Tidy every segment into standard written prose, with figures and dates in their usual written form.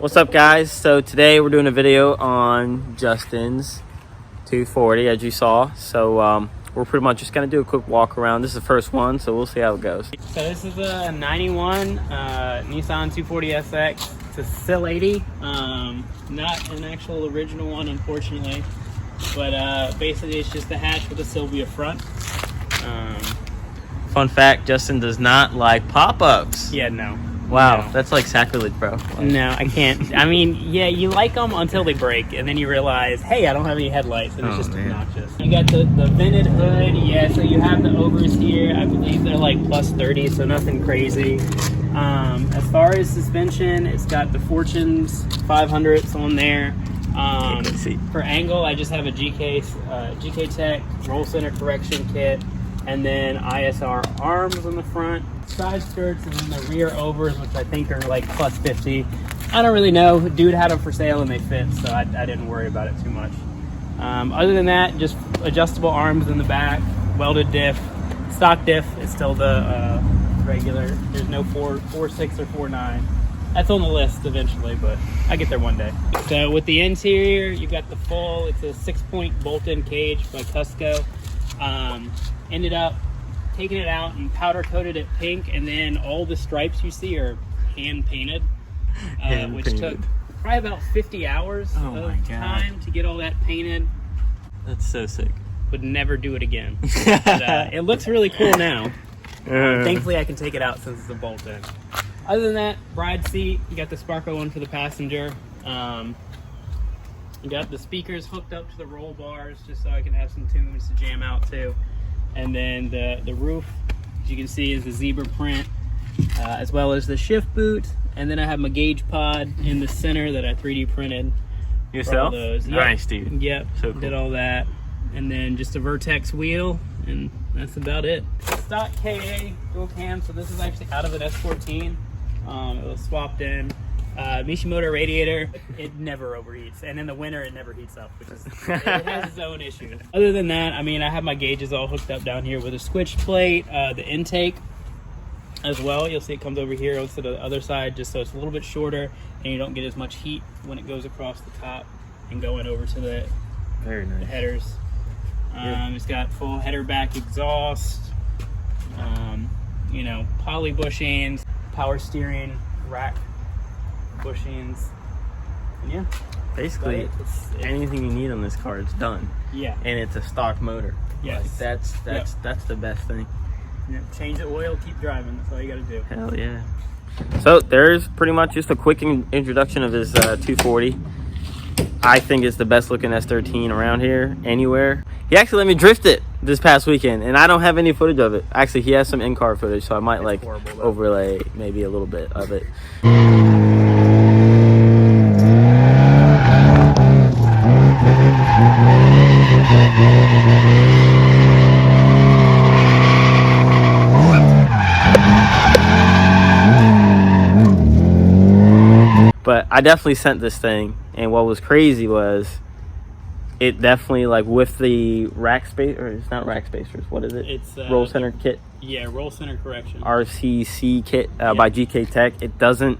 What's up, guys? So today we're doing a video on Justin's 240, as you saw. So we're pretty much just gonna do a quick walk around. This is the first one, so we'll see how it goes. So this is a 91 Nissan 240SX. It's a Sil80. Not an actual original one, unfortunately. But basically it's just a hatch with a Sylvia front. Fun fact, Justin does not like pop-ups. Yeah, no. Wow, No. that's like sacrilege, bro. No, I can't. I mean, yeah, you like them until they break, and then you realize, hey, I don't have any headlights, and it's just obnoxious. You got the vented hood, yeah, so you have the overs here. I believe they're like plus 30, so nothing crazy. As far as suspension, it's got the Fortunes 500s on there. For angle, I just have a GK Tech roll center correction kit, and then ISR arms on the front, side skirts, and then the rear overs, which I think are like plus 50. I don't really know. Dude had them for sale and they fit, so I didn't worry about it too much. Other than that, just adjustable arms in the back, welded diff, stock diff is still the regular. There's no 4.6 or 4.9. That's on the list eventually, but I get there one day. So with the interior, you've got the full, it's a 6-point bolt-in cage by Cusco. Ended up taking it out and powder coated it pink, and then all the stripes you see are hand painted, which took probably about 50 hours of time to get all that painted. That's so sick. Would never do it again. But, it looks really cool now. Thankfully I can take it out since it's a bolt-in. Other than that, bride seat, you got the Sparko one for the passenger. You got the speakers hooked up to the roll bars just so I can have some tunes to jam out to. And then the roof, as you can see, is the zebra print, as well as the shift boot. And then I have my gauge pod in the center that I 3D printed. Yourself? Those. Nice, dude. Yep, so cool. Did all that. And then just a Vertex wheel, and that's about it. Stock KA dual cam, so this is actually out of an S13. It was swapped in. Mishimoto radiator, it never overheats, and in the winter it never heats up, which is, it has its own issues. Other than that, I mean, I have my gauges all hooked up down here with a switch plate, the intake as well. You'll see it comes over here to the other side, just so it's a little bit shorter and you don't get as much heat when it goes across the top and going over to the headers. It's got full header back exhaust, you know, poly bushings, power steering rack bushings, and yeah, basically anything you need on this car, it's done. Yeah, and it's a stock motor. Yes, like, that's the best thing. Yeah. Change the oil, keep driving. That's all you got to do. Hell yeah. So there's pretty much just a quick introduction of his 240. I think it's the best looking S13 around here anywhere. He actually let me drift it this past weekend, and I don't have any footage of it. Actually, he has some in-car footage, so I might like overlay maybe a little bit of it. But I definitely sent this thing, and what was crazy was it definitely, like, with the rack space, or it's not rack spacers, what is it? It's roll center kit. Yeah, roll center correction. RCC kit by GK Tech. It doesn't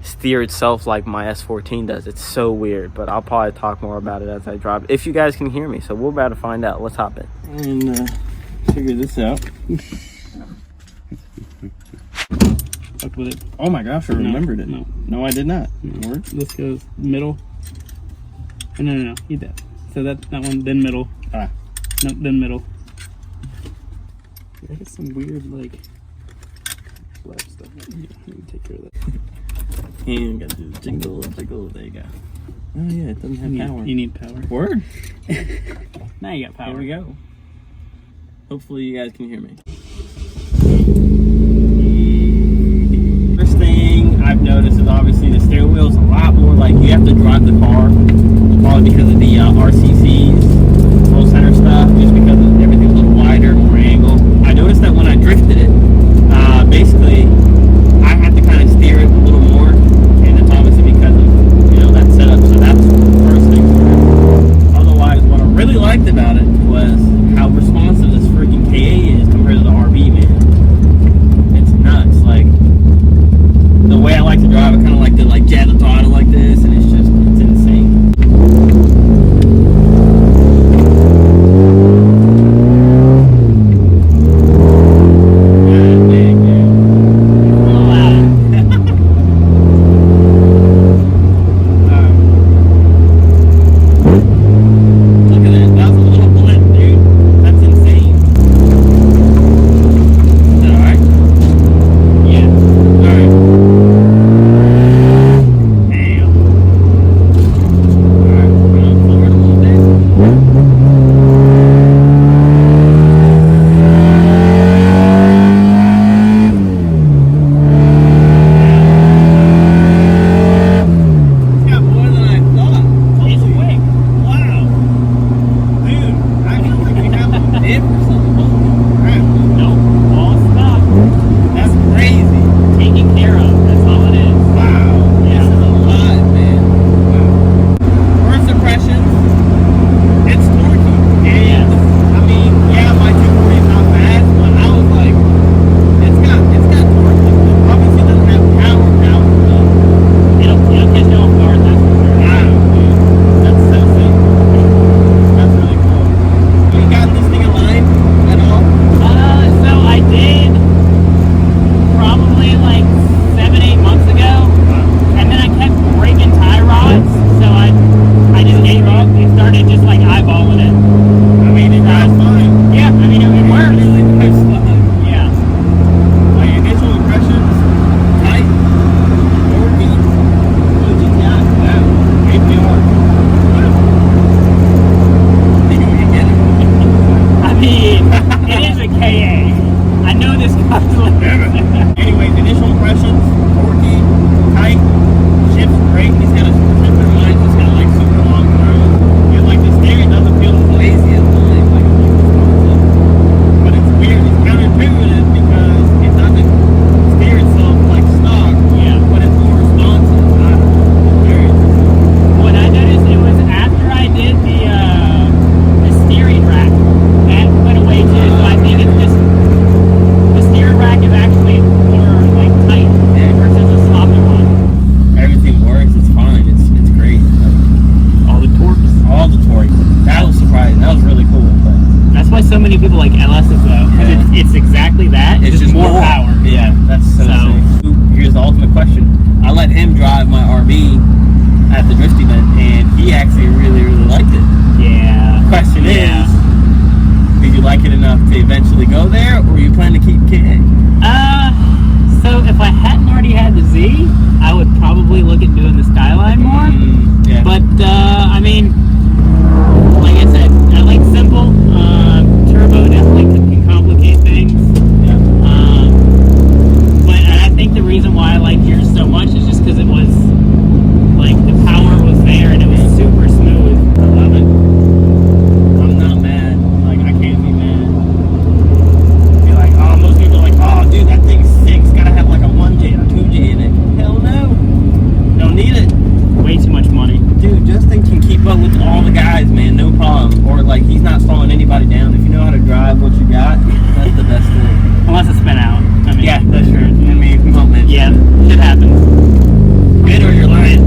steer itself like my S14 does. It's so weird, but I'll probably talk more about it as I drive, if you guys can hear me. So we're about to find out. Let's hop in and figure this out. Fucked with it. Oh my gosh, I remembered it. No, I did not. This goes middle. No. Eat that. So that one, then middle. No, then middle. I got some weird, like, flap stuff. Let me take care of that. You gotta do the jiggle. There you go. Oh yeah, it doesn't have power. You need power. Word. Now you got power. Here we go. Hopefully you guys can hear me. First thing I've noticed is obviously the steering wheel is a lot more like you have to drive the car, probably because of the RCCs, roll center stuff, just because everything's a little wider, more angle. I noticed that when I drifted it, basically I had to kind of steer it a little more, and it's obviously because of, you know, that setup. So that's the first thing. Otherwise, what I really liked about it was how responsive this freaking KA is compared to the actually really, really liked it. Yeah. Question is, did you like it enough to eventually go there, or you plan to keep KA? So if I hadn't already had the Z, I would probably look at doing the Skyline more. Yeah. But I mean, like I said, I like simple. Turbo definitely can complicate things. Yeah. But I think the reason why I liked yours so much is just because it was like the power was there and it was super smooth. I love it. I'm not mad. Like, I can't be mad. Be like, oh, most people are like, oh, dude, that thing's sick. It's gotta have like a 1J or 2J in it. Hell no. Don't need it. Way too much money. Dude, Justin can keep up with all the guys, man. No problem. Or, like, he's not slowing anybody down. If you know how to drive what you got, that's the best thing. Unless it's spin out. I mean, Yeah, that's true. I mean, come on, man. yeah, shit happens. Good or you're lying.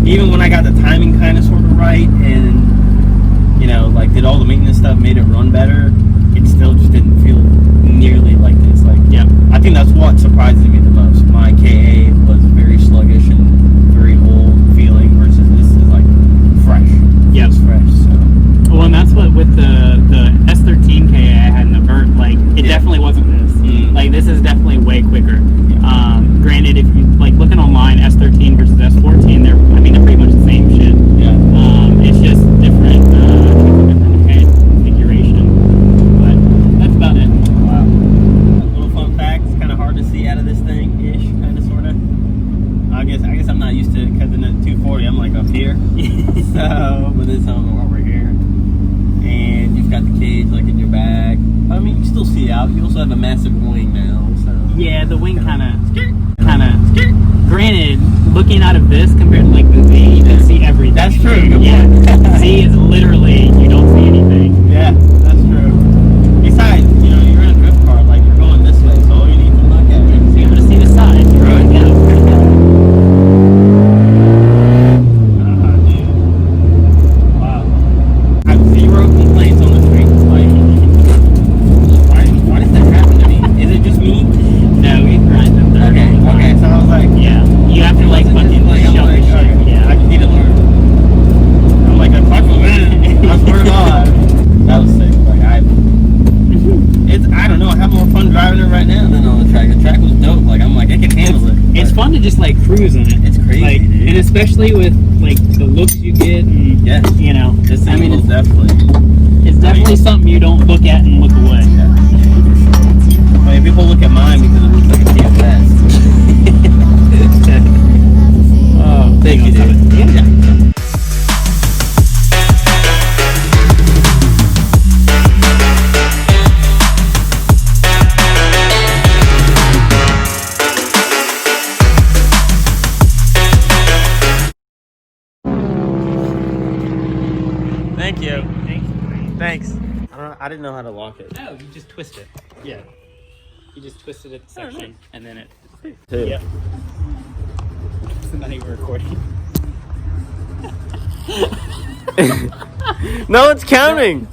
Even when I got the timing kind of sort of right and, you know, like did all the maintenance stuff, made it run better, it still just didn't feel nearly like this. Like, yeah, I think that's what surprises me the most. My KA was very sluggish and very old feeling versus this is like fresh. Yeah, it's fresh. So. Well, and that's what with the S13 KA I had in the vert, like it definitely wasn't this. Like this is definitely way quicker. Granted, if you like looking online, S13 versus S14, they're pretty much the same shit. Yeah. It's just different, different head configuration. But that's about it. Wow. A little fun fact: it's kind of hard to see out of this thing, ish, kind of, sorta. I guess I'm not used to it because in the 240 I'm like up here. So, but this time over here, and you've got the cage like in your bag. I mean, you can still see out. You also have a massive wing now. So yeah, the wing kind of. Granted, looking out of this compared to like the Z, you can see everything. That's true. Yeah, Z is literally you don't see anything. Yeah, that's true. Besides, you know, you're in a drift car, like you're going this way, so all you need to look at is be able to see the side. Right. Yeah. Dude. Wow. I have zero complaints on the street. Like, why does that happen to me? Is it just me? No, we grind them. Okay, so I was like, yeah, you have to like fucking show the shit. Okay, Yeah, I need to learn. I'm like, fuck with man. I swear to God. That was sick. Like, I don't know, I have more fun driving it right now than on the track. The track was dope. Like, I'm like, I can handle it. It's fun to just like cruise in it. It's crazy, like, dude. and especially with like the looks you get, and Yeah. you know, This thing will it's definitely something you don't look at and look away. Yeah. I mean, people look at mine because it looks like a TFS. Oh, thank you, dude. Yeah. Thank you. Thanks. I didn't know how to lock it. No, you just twist it. Yeah. You just twist it at the section, and then it. Too. Yep. It's not even recording. No, it's counting.